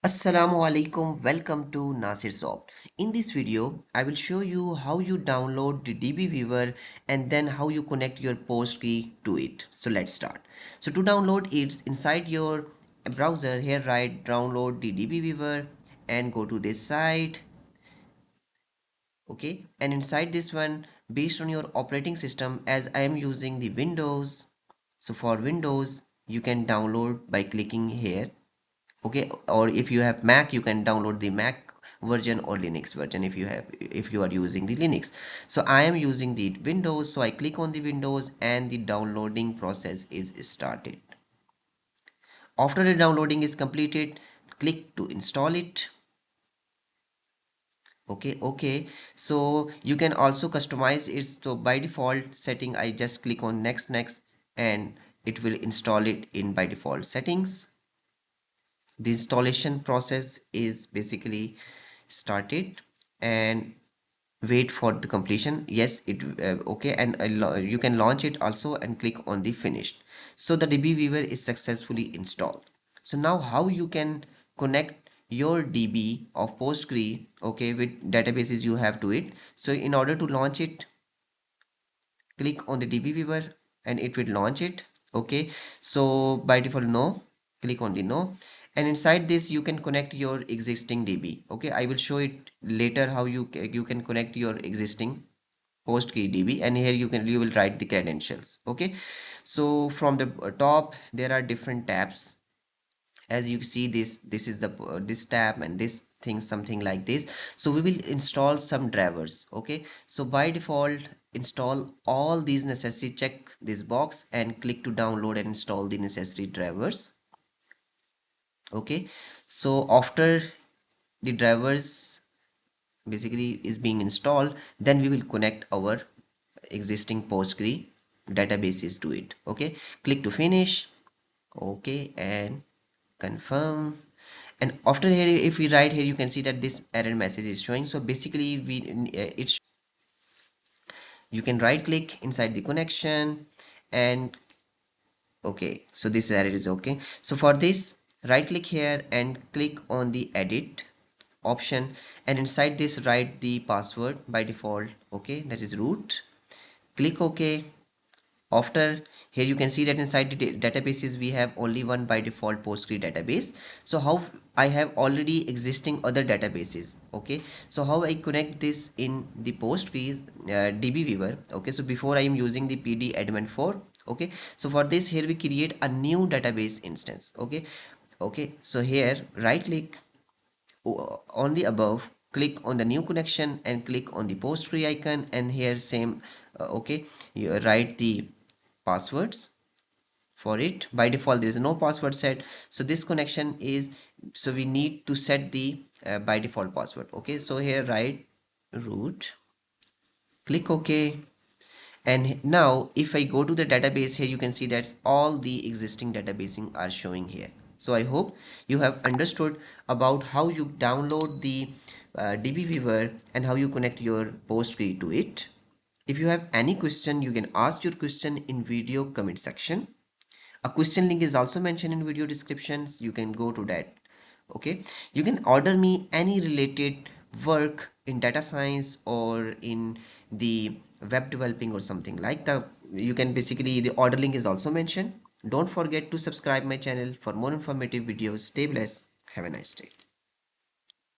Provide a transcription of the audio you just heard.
Assalamu alaikum, welcome to Nasir Soft. In this video, I will show you how you download the DBeaver and then how you connect your post key to it. So let's start. So to download it inside your browser, here write download the DBeaver and go to this site. Okay, and inside this one, based on your operating system, as I am using the Windows, so for Windows, you can download by clicking here. Okay, or if you have Mac, you can download the Mac version or Linux version if you are using the Linux. So I am using the Windows, so I click on the Windows and the downloading process is started. After the downloading is completed, click to install it. Okay, so you can also customize it. So by default setting, I just click on next and it will install it in by default settings. The installation process is basically started and wait for the completion. Yes, it okay, and you can launch it also and click on the finished. So the DBeaver is successfully installed. So now how you can connect your DB of Postgre, okay, with databases you have to it. So in order to launch it, click on the DBeaver and it will launch it. Okay, so by default no, click on the no, and inside this you can connect your existing DB. Okay, I will show it later how you can connect your existing Postgre DB, and here you will write the credentials. Okay, so from the top there are different tabs. As you see, this is the this tab and this thing, something like this. So we will install some drivers. Okay, so by default install all these necessary, check this box and click to download and install the necessary drivers. Okay, so after the drivers basically is being installed, then we will connect our existing Postgre databases to it. Okay, click to finish. Okay, and confirm. And after here, if we write here, you can see that this error message is showing. So basically it's, you can right click inside the connection and okay, so this error is okay. So for this, right click here and click on the edit option, and inside this write the password by default. Okay, that is root. Click OK. After here you can see that inside the databases we have only one by default Postgre database. So how I have already existing other databases. Okay, so how I connect this in the Postgre DBeaver. Okay, so before I am using the PD admin 4. Okay, so for this here we create a new database instance. Okay, so here right click on the above, click on the new connection and click on the Postgre icon, and here same okay, you write the passwords for it. By default there is no password set, so this connection is, so we need to set the by default password. Okay, so here write root, click OK, and now if I go to the database, here you can see that all the existing databasing are showing here. So I hope you have understood about how you download the DBeaver and how you connect your Postgre to it. If you have any question, you can ask your question in video comment section. A question link is also mentioned in video descriptions. You can go to that. Okay, you can order me any related work in data science or in the web developing or something like that. You can basically, the order link is also mentioned. Don't forget to subscribe my channel for more informative videos. Stay blessed. Have a nice day.